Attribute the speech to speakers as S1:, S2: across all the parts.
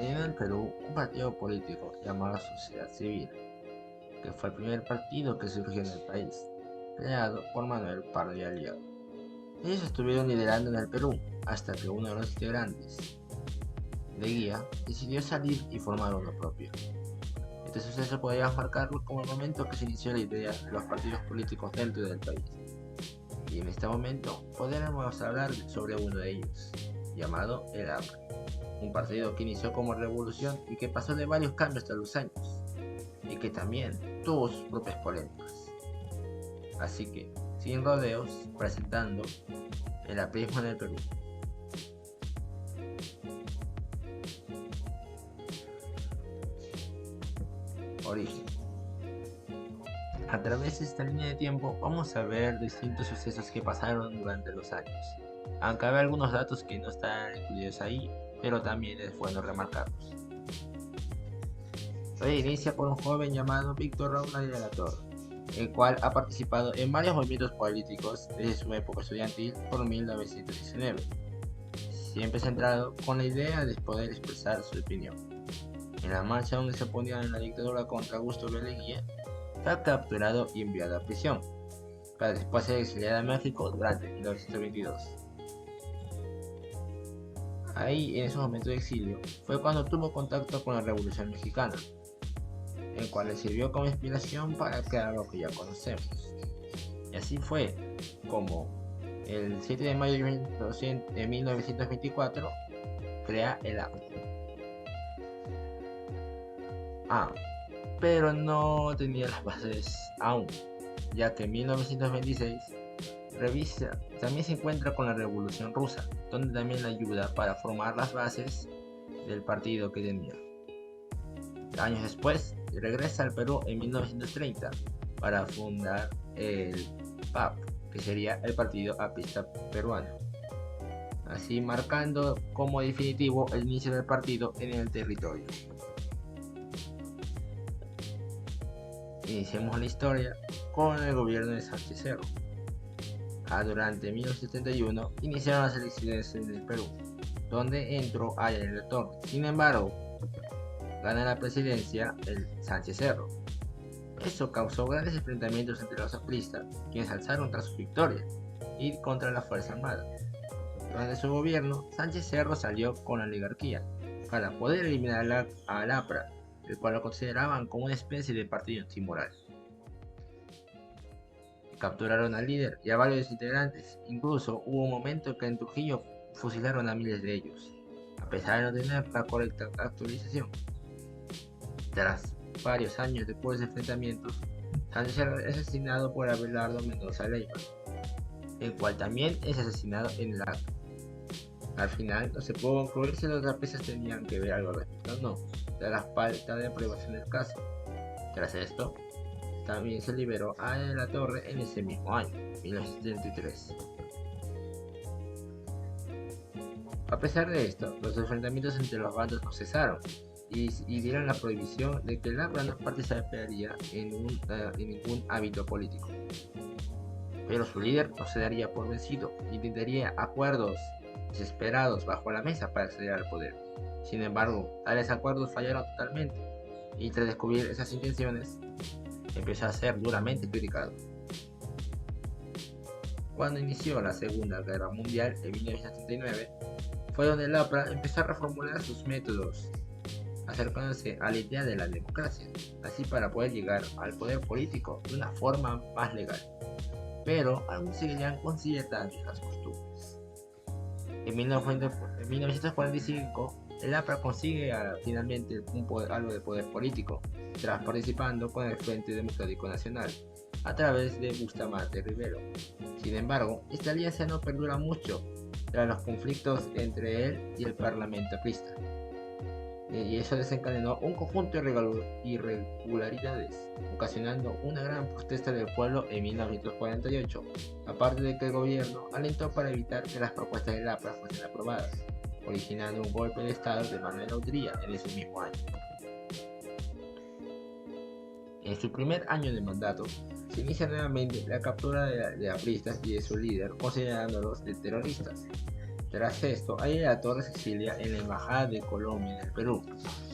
S1: en el Perú un partido político llamado Sociedad Civil, que fue el primer partido que surgió en el país, creado por Manuel Pardo y Aliaga. Ellos estuvieron liderando en el Perú hasta que uno de los integrantes, Leguía, decidió salir y formar uno propio. Este suceso podría marcarlo como el momento que se inició la idea de los partidos políticos dentro del país. Y en este momento podremos hablar sobre uno de ellos, llamado el APRA, un partido que inició como revolución y que pasó de varios cambios a los años, y que también tuvo sus propias polémicas. Así que, sin rodeos, presentando el aprismo en el Perú. Origen. A través de esta línea de tiempo vamos a ver distintos sucesos que pasaron durante los años, aunque hay algunos datos que no están incluidos ahí, pero también es bueno remarcarlos. Todo inicia por un joven llamado Víctor Raúl de la Torre, el cual ha participado en varios movimientos políticos desde su época estudiantil por 1919, siempre centrado con la idea de poder expresar su opinión. En la marcha donde se oponía en la dictadura contra Augusto B. Leguía, fue capturado y enviado a prisión, para después ser exiliado a México durante 1922. Ahí, en esos momentos de exilio, fue cuando tuvo contacto con la Revolución Mexicana, el cual le sirvió como inspiración para crear lo que ya conocemos. Y así fue como el 7 de mayo de 1924 crea el APRA. Pero no tenía las bases aún, ya que en 1926 también se encuentra con la Revolución Rusa, donde también le ayuda para formar las bases del partido que tenía. Años después, regresa al Perú en 1930 para fundar el PAP, que sería el Partido Aprista Peruano, así marcando como definitivo el inicio del partido en el territorio. Iniciemos la historia con el gobierno de Sánchez Cerro. Durante 1971 iniciaron las elecciones en el Perú, donde entró Ariel de Torres. Sin embargo, gana la presidencia el Sánchez Cerro. Eso causó grandes enfrentamientos entre los apristas, quienes alzaron tras su victoria, y contra la Fuerza Armada. Durante su gobierno, Sánchez Cerro salió con la oligarquía para poder eliminar al APRA, el cual lo consideraban como una especie de partido antimoral. Capturaron al líder y a varios integrantes, incluso hubo un momento que en Trujillo fusilaron a miles de ellos, a pesar de no tener la correcta actualización. Tras varios años después de enfrentamientos, Sánchez es asesinado por Abelardo Mendoza Leiva, el cual también es asesinado en el acto. Al final no se pudo concluir si los apristas tenían que ver algo al respecto o no, de la falta de aprobación del caso. Tras esto, también se liberó a De la Torre en ese mismo año, 1973. A pesar de esto, los enfrentamientos entre los bandos no cesaron y dieron la prohibición de que el APRA no participaría en ningún ámbito político. Pero su líder no se daría por vencido e intentaría acuerdos desesperados bajo la mesa para acceder al poder. Sin embargo, tales acuerdos fallaron totalmente y tras descubrir esas intenciones, empezó a ser duramente criticado. Cuando inició la Segunda Guerra Mundial en 1939, fue donde el APRA empezó a reformular sus métodos, acercándose a la idea de la democracia, así para poder llegar al poder político de una forma más legal, pero aún seguirían con ciertas viejas costumbres. En 1945, el APRA consigue finalmente algo de poder político, tras participando con el Frente Democrático Nacional, a través de Bustamante Rivero. Sin embargo, esta alianza no perdura mucho, tras los conflictos entre él y el Parlamento aprista, y eso desencadenó un conjunto de irregularidades, ocasionando una gran protesta del pueblo en 1948, aparte de que el gobierno alentó para evitar que las propuestas del APRA fuesen aprobadas, originando un golpe de estado de Manuel Audría en ese mismo año. En su primer año de mandato, se inicia nuevamente la captura de apristas y de su líder, considerándolos de terroristas, Tras esto, Ayala Torres se exilia en la Embajada de Colombia en el Perú,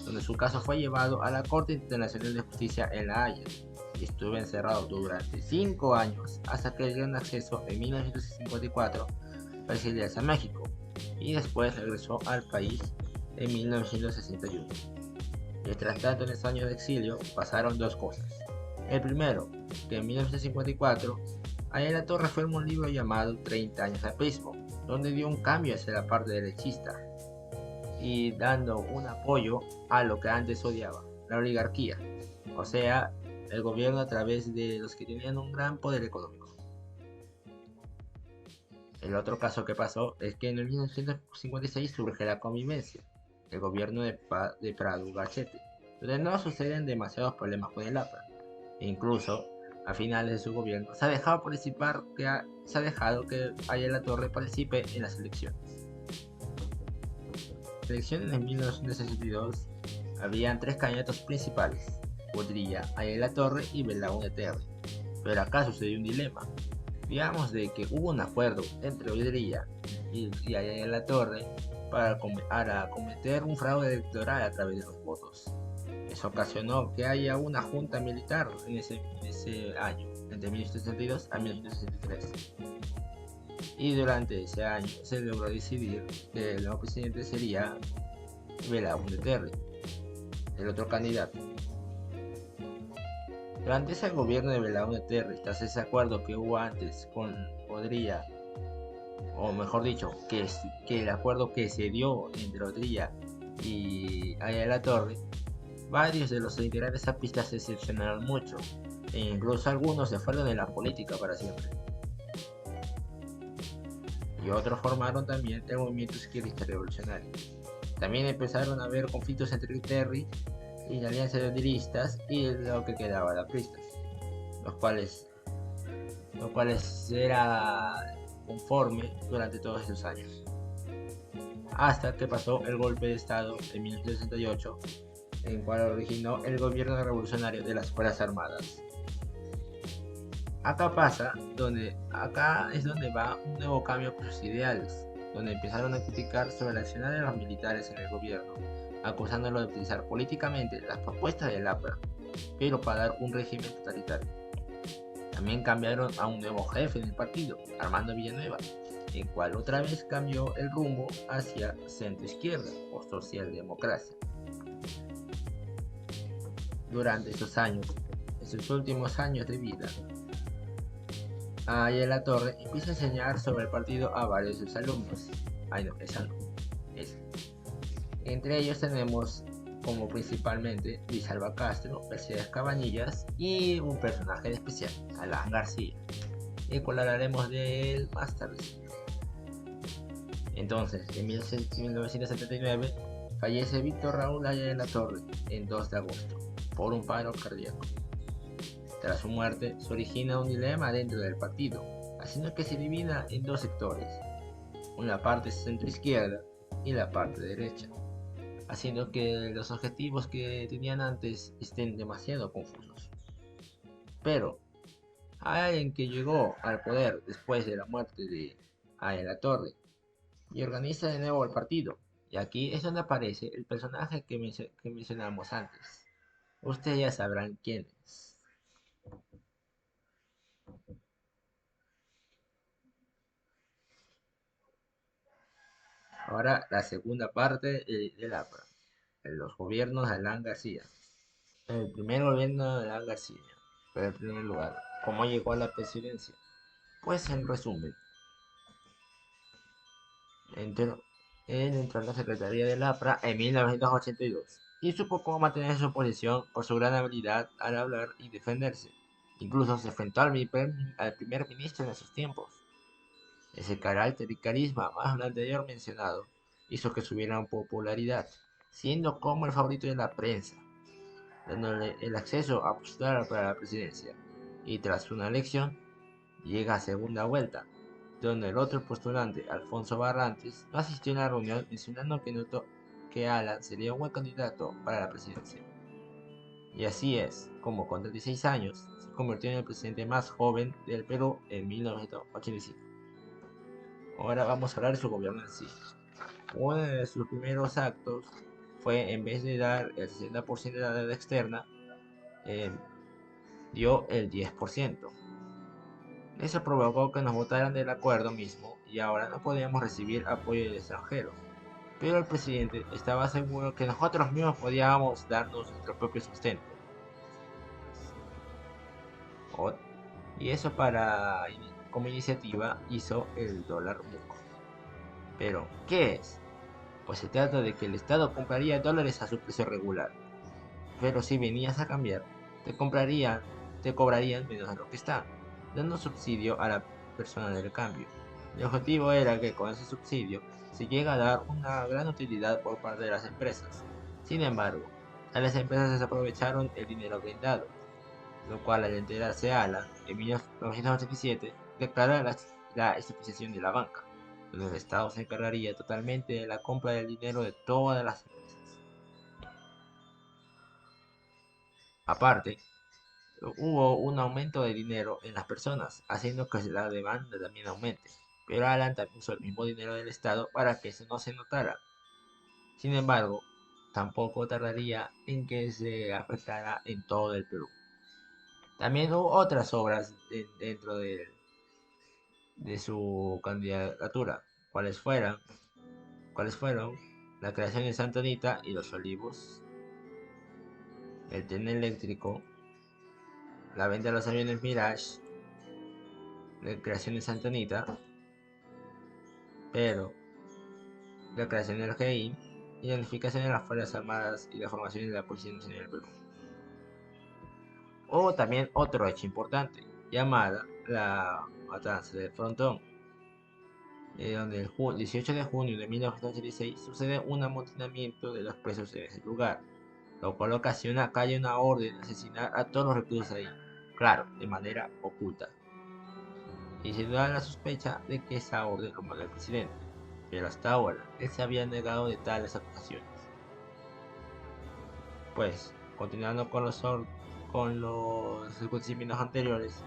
S1: donde su caso fue llevado a la Corte Internacional de Justicia en La Haya, y estuvo encerrado durante 5 años hasta que le dieron acceso en 1954 para exiliarse a México, y después regresó al país en 1961. Mientras tanto, en estos años de exilio pasaron dos cosas. El primero, que en 1954, Ayala Torres firmó un libro llamado 30 años de aprismo, donde dio un cambio hacia la parte derechista y dando un apoyo a lo que antes odiaba, la oligarquía, o sea, el gobierno a través de los que tenían un gran poder económico. El otro caso que pasó es que en el 1956 surge la convivencia, el gobierno de Prado Gachete, donde no suceden demasiados problemas con el APRA. E incluso, a finales de su gobierno, se ha dejado que Ayala Torre participe en las elecciones. Elecciones en 1962 habían tres candidatos principales, Bodrilla, Ayala Torre y Belaúnde Terry. Pero acá sucedió un dilema. Digamos de que hubo un acuerdo entre Bodrilla y Ayala Torre para cometer un fraude electoral a través de los votos. Eso ocasionó que haya una junta militar en ese año, entre 1962 a 1963. Y durante ese año se logró decidir que el nuevo presidente sería Belaúnde Terry, el otro candidato. Durante ese gobierno de Belaúnde Terry, tras ese acuerdo que hubo antes con Odría, o mejor dicho, que el acuerdo que se dio entre Odría y Ayala Torre, varios de los integrantes apistas se decepcionaron mucho, e incluso algunos se fueron de la política para siempre. Y otros formaron también el movimiento izquierdista revolucionario. También empezaron a haber conflictos entre Terry y la alianza de odristas y lo que quedaba de apristas, los cuales era conforme durante todos esos años. Hasta que pasó el golpe de estado en 1968, en cual originó el gobierno revolucionario de las Fuerzas Armadas. Acá es donde va un nuevo cambio por sus ideales, donde empezaron a criticar sobre el accionar de los militares en el gobierno, acusándolo de utilizar políticamente las propuestas del APRA, pero para dar un régimen totalitario. También cambiaron a un nuevo jefe del partido, Armando Villanueva, el cual otra vez cambió el rumbo hacia centro-izquierda o socialdemocracia. Durante esos últimos años de vida, Ayala Torre empieza a enseñar sobre el partido a varios de sus alumnos. Entre ellos tenemos como principalmente Luis Alba Castro, Mercedes Cabanillas y un personaje especial, Alan García, el cual hablaremos de él más tarde. Entonces, en 1979 fallece Víctor Raúl Ayala Torre en 2 de agosto por un paro cardíaco. Tras su muerte, se origina un dilema dentro del partido, haciendo que se divida en dos sectores, una parte centro-izquierda y la parte derecha, haciendo que los objetivos que tenían antes estén demasiado confusos. Pero, alguien que llegó al poder después de la muerte de Ayala Torre y organiza de nuevo el partido, y aquí es donde aparece el personaje que mencionamos antes. Ustedes ya sabrán quién es. Ahora la segunda parte del APRA, en los gobiernos de Alan García. El primer gobierno de Alan García, pero en primer lugar, ¿cómo llegó a la presidencia? Pues en resumen, entró, él entró en la Secretaría del APRA en 1982 y supo cómo mantener su posición por su gran habilidad al hablar y defenderse. Incluso se enfrentó al primer ministro en esos tiempos. Ese carácter y carisma más lo anterior mencionado hizo que subiera en popularidad, siendo como el favorito de la prensa, dándole el acceso a postular para la presidencia. Y tras una elección, llega a segunda vuelta, donde el otro postulante, Alfonso Barrantes, no asistió a la reunión mencionando que notó que Alan sería un buen candidato para la presidencia. Y así es, como con 36 años, se convirtió en el presidente más joven del Perú en 1985. Ahora vamos a hablar de su gobierno en sí. Uno de sus primeros actos fue, en vez de dar el 60% de la deuda externa, eh, dio el 10%. Eso provocó que nos votaran del acuerdo mismo y ahora no podíamos recibir apoyo del extranjero. Pero el presidente estaba seguro que nosotros mismos podíamos darnos nuestro propio sustento. O- Y eso como iniciativa hizo el dólar MUC. Pero, ¿qué es? Pues se trata de que el Estado compraría dólares a su precio regular. Pero si venías a cambiar, te comprarían, te cobrarían menos de lo que está, dando subsidio a la persona del cambio. El objetivo era que con ese subsidio se llega a dar una gran utilidad por parte de las empresas. Sin embargo, a las empresas desaprovecharon el dinero brindado, lo cual al enterarse Alan, en 1987, declaró la estatización de la banca, donde el Estado se encargaría totalmente de la compra del dinero de todas las empresas. Aparte, hubo un aumento de dinero en las personas, haciendo que la demanda también aumente. Pero Alan también usó el mismo dinero del Estado para que eso no se notara. Sin embargo, tampoco tardaría en que se afectara en todo el Perú. También hubo otras obras dentro de su candidatura, cuáles fueron la creación de Santa Anita y los Olivos, el tren eléctrico, la venta de los aviones Mirage, la creación de Santa Anita, pero la creación del GEIN y la unificación de las Fuerzas Armadas y la formación de la Policía Nacional del Perú. Hubo también otro hecho importante, llamada la Matanza del Frontón, donde el 18 de junio de 1986 sucede un amotinamiento de los presos en ese lugar, lo cual ocasiona que haya una orden de asesinar a todos los reclusos ahí, claro, de manera oculta. Y se da la sospecha de que esa orden lo mandó el presidente, pero hasta ahora él se había negado de tales acusaciones. Pues, continuando con los acontecimientos anteriores,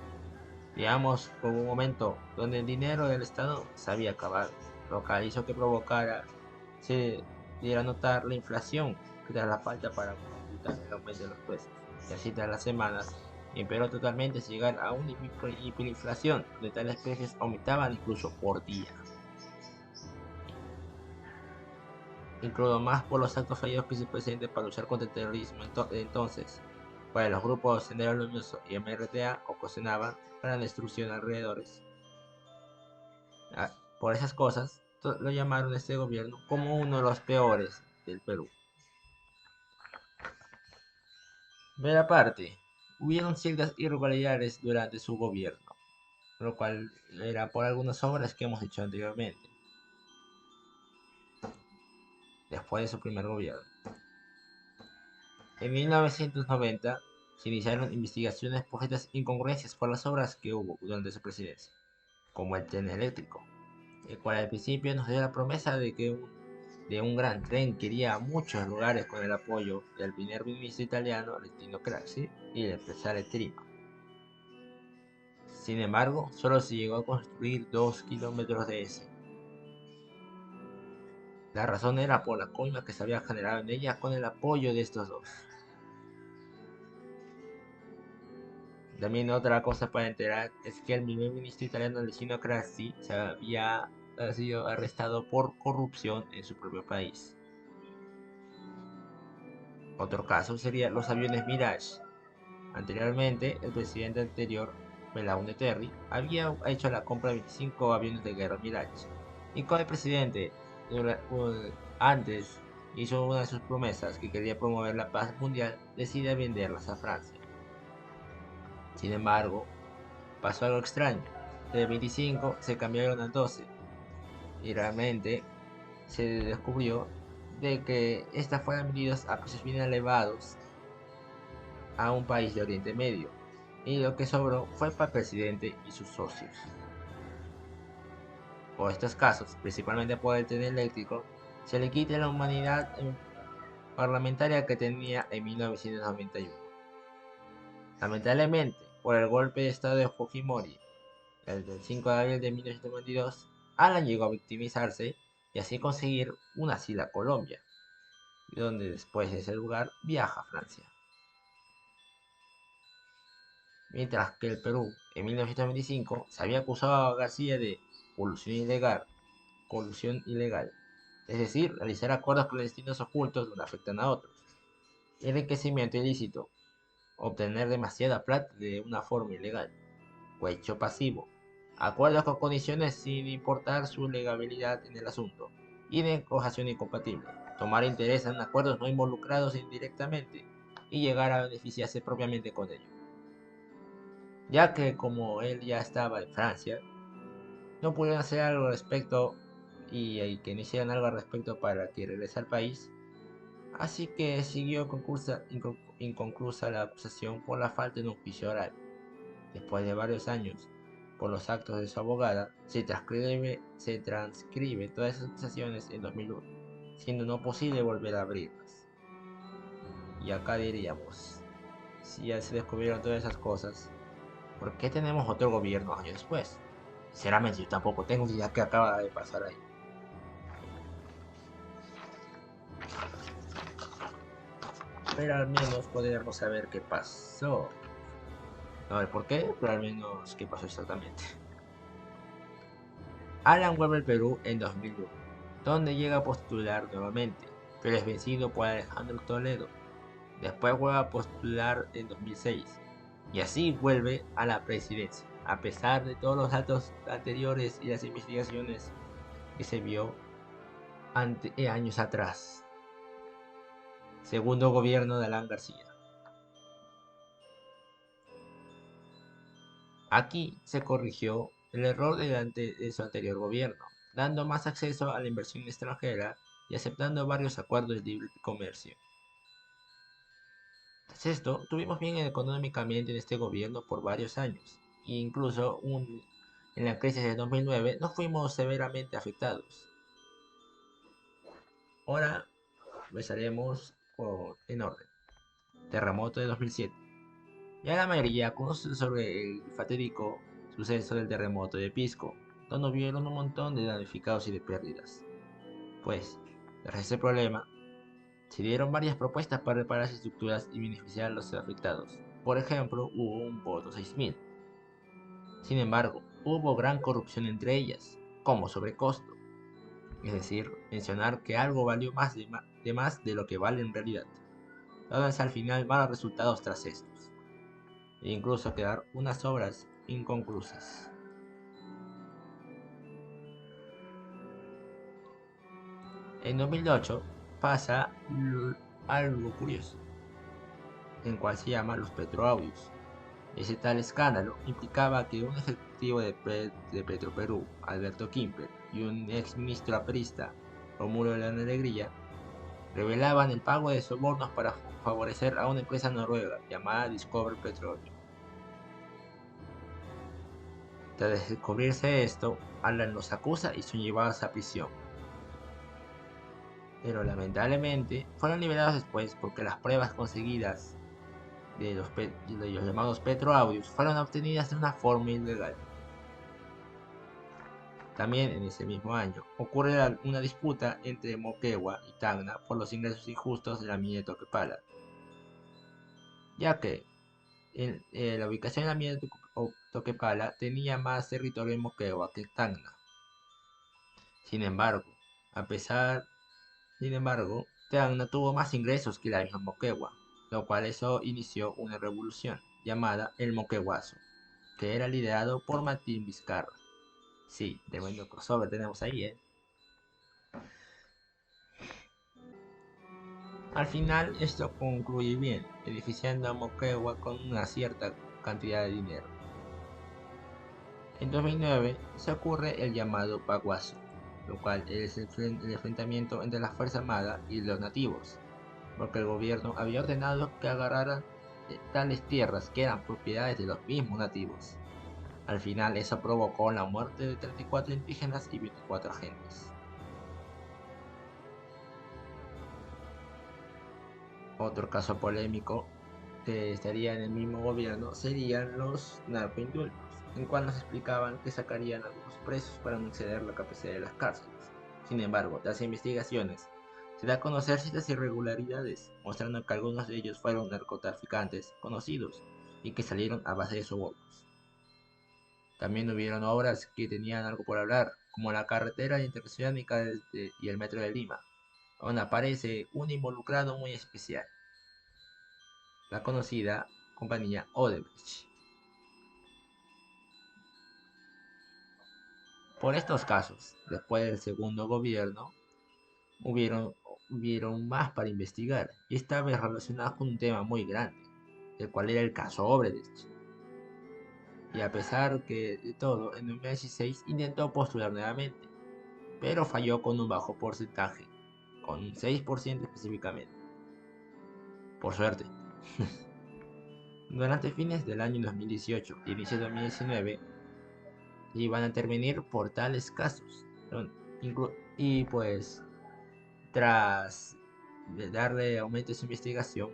S1: digamos, hubo un momento donde el dinero del Estado se había acabado, lo que hizo que se diera a notar la inflación que tras la falta para ocultar el aumento de los precios. Y así tras las semanas, empeoró totalmente sin llegar a una hiperinflación, donde tales precios aumentaban incluso por día. Incluso más por los actos fallidos que hizo el presidente para luchar contra el terrorismo. Entonces, pues los grupos Sendero Luminoso y MRTA ocasionaban gran destrucción alrededores. Por esas cosas, lo llamaron este gobierno como uno de los peores del Perú. Ver aparte, hubieron ciertas irregularidades durante su gobierno, lo cual era por algunas obras que hemos dicho anteriormente, después de su primer gobierno. En 1990 se iniciaron investigaciones por estas incongruencias por las obras que hubo durante su presidencia, como el tren eléctrico, el cual al principio nos dio la promesa de un gran tren que iría a muchos lugares con el apoyo del primer ministro italiano Aristino Craxi y del empresario Trima. Sin embargo, solo se llegó a construir 2 kilómetros de ese. La razón era por la coima que se había generado en ella con el apoyo de estos dos. También otra cosa para enterar es que el primer ministro italiano Alessandro Craxi ha sido arrestado por corrupción en su propio país. Otro caso sería los aviones Mirage. Anteriormente, el presidente anterior, Belaúnde Terry, había hecho la compra de 25 aviones de guerra Mirage. Y con el presidente antes hizo una de sus promesas que quería promover la paz mundial, decide venderlas a Francia. Sin embargo, pasó algo extraño. De 25 se cambiaron a 12 y realmente se descubrió de que estas fueron vendidas a precios bien elevados a un país de Oriente Medio y lo que sobró fue para el presidente y sus socios. Por estos casos, principalmente por el tren eléctrico, se le quita la humanidad parlamentaria que tenía en 1991. Lamentablemente, por el golpe de estado de Fujimori, el del 5 de abril de 1992, Alan llegó a victimizarse y así conseguir un asilo a Colombia, donde después de ese lugar viaja a Francia. Mientras que el Perú, en 1925, se había acusado a García de colusión ilegal, es decir, realizar acuerdos clandestinos ocultos donde afectan a otros, enriquecimiento ilícito, obtener demasiada plata de una forma ilegal, cohecho pasivo, acuerdos con condiciones sin importar su legalidad en el asunto, y negociación incompatible, tomar interés en acuerdos no involucrados indirectamente y llegar a beneficiarse propiamente con ello. Ya que como él ya estaba en Francia, no pudieron hacer algo al respecto y que no hicieran algo al respecto para que regrese al país, así que siguió inconclusa la acusación por la falta de un juicio oral. Después de varios años, por los actos de su abogada, se transcribe todas esas acusaciones en 2001, siendo no posible volver a abrirlas. Y acá diríamos, si ya se descubrieron todas esas cosas, ¿por qué tenemos otro gobierno años después? Sinceramente, yo tampoco tengo idea qué acaba de pasar ahí. Pero al menos podríamos saber qué pasó. No ver por qué, pero al menos qué pasó exactamente. Alan vuelve al Perú en 2001, donde llega a postular nuevamente, pero es vencido por Alejandro Toledo. Después vuelve a postular en 2006, y así vuelve a la presidencia, a pesar de todos los datos anteriores y las investigaciones que se vio años atrás. Segundo gobierno de Alan García. Aquí se corrigió el error de su anterior gobierno, dando más acceso a la inversión extranjera y aceptando varios acuerdos de libre comercio. Tras esto, tuvimos bien económicamente en este gobierno por varios años, e incluso en la crisis de 2009 no fuimos severamente afectados. Ahora empezaremos en orden. Terremoto de 2007. Ya la mayoría conoce sobre el fatídico suceso del terremoto de Pisco, donde hubieron un montón de damnificados y de pérdidas. Pues, tras ese problema, se dieron varias propuestas para reparar las estructuras y beneficiar a los afectados. Por ejemplo, hubo un voto 6000. Sin embargo, hubo gran corrupción entre ellas, como sobrecosto, es decir, mencionar que algo valió más de lo que vale en realidad, dándose al final malos resultados tras estos, e incluso quedar unas obras inconclusas. En 2008 pasa algo curioso, en cual se llama los Petroaudios. Ese tal escándalo implicaba que un ejecutivo de Petroperú, Alberto Quimper, y un ex ministro aprista, Rómulo de la Alegría, revelaban el pago de sobornos para favorecer a una empresa noruega llamada Discover Petroleum. Tras descubrirse esto, Alan los acusa y son llevados a prisión. Pero lamentablemente fueron liberados después porque las pruebas conseguidas de los llamados petroaudios fueron obtenidas de una forma ilegal. También en ese mismo año ocurre una disputa entre Moquegua y Tacna por los ingresos injustos de la mina de Toquepala, ya que la ubicación de la mina de Toquepala tenía más territorio en Moquegua que Tacna. Sin embargo, a pesar, sin embargo, Tacna tuvo más ingresos que la misma Moquegua, lo cual eso inició una revolución llamada el Moqueguazo, que era liderado por Martín Vizcarra. Sí, tremendo crossover tenemos ahí, ¿eh? Al final esto concluye bien, beneficiando a Moquegua con una cierta cantidad de dinero. En 2009 se ocurre el llamado Paguazo, lo cual es el enfrentamiento entre la Fuerza Armada y los nativos, porque el gobierno había ordenado que agarraran tales tierras que eran propiedades de los mismos nativos. Al final eso provocó la muerte de 34 indígenas y 24 agentes. Otro caso polémico que estaría en el mismo gobierno serían los narcoindultos. en cual nos explicaban que sacarían a algunos presos para no exceder la capacidad de las cárceles. Sin embargo, tras investigaciones, se da a conocer ciertas irregularidades, mostrando que algunos de ellos fueron narcotraficantes conocidos y que salieron a base de sobornos. También hubieron obras que tenían algo por hablar, como la carretera interoceánica y el metro de Lima. Aún aparece un involucrado muy especial, la conocida compañía Odebrecht. Por estos casos, después del segundo gobierno, hubieron, hubieron más para investigar, y esta vez relacionados con un tema muy grande, el cual era el caso Odebrecht. Y a pesar que de todo, en 2016 intentó postular nuevamente, pero falló con un bajo porcentaje, con un 6% específicamente. Por suerte. Durante fines del año 2018 y inicio de 2019 iban a intervenir por tales casos. Y pues, tras darle aumento a su investigación,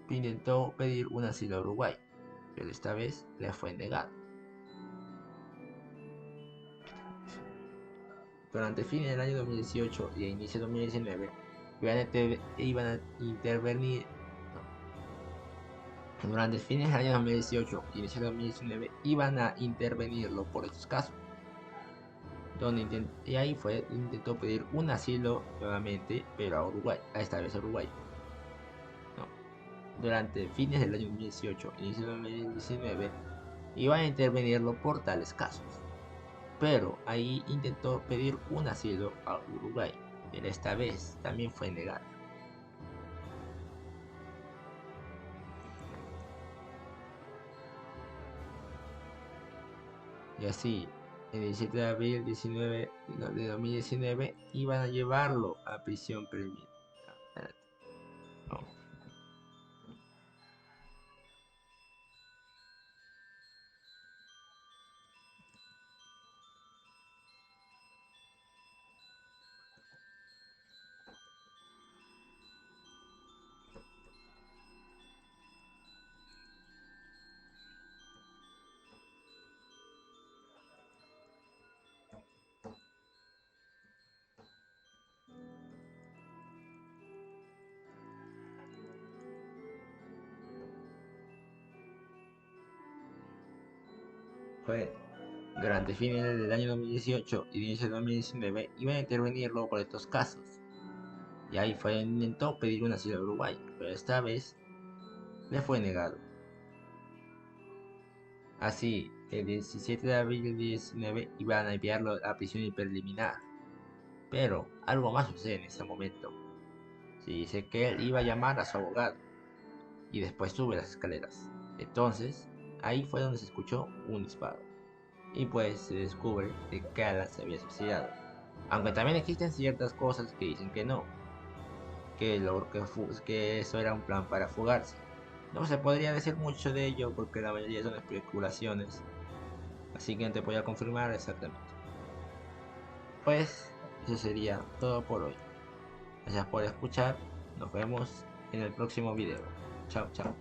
S1: intentó pedir un asilo a Uruguay, pero esta vez le fue negado. Durante fines del año 2018 y inicio de 2019 iban a intervenir. Durante fines del año 2018 y inicio de 2019 iban a intervenirlo por estos casos. Y ahí intentó pedir un asilo nuevamente, pero a Uruguay, a esta vez a Uruguay. No. Durante fines del año 2018 y inicio de 2019 iban a intervenirlo por tales casos. Pero ahí intentó pedir un asilo a Uruguay, pero esta vez también fue negado. Y así, el 17 de abril de 2019 iban a llevarlo a prisión preventiva. No. Fue durante fines del año 2018 y inicio de 2019 iban a intervenirlo por estos casos. Y ahí intentó pedir un asilo a Uruguay, pero esta vez le fue negado. Así, el 17 de abril del 2019 iban a enviarlo a prisión preliminar. Pero algo más sucede en ese momento. Se dice que él iba a llamar a su abogado y después sube las escaleras. Entonces, ahí fue donde se escuchó un disparo. Y pues se descubre que Alan se había suicidado. Aunque también existen ciertas cosas que dicen que no, que eso era un plan para fugarse. No se podría decir mucho de ello porque la mayoría son especulaciones, así que no te podía confirmar exactamente. Pues eso sería todo por hoy. Gracias por escuchar, nos vemos en el próximo video. Chao, chao.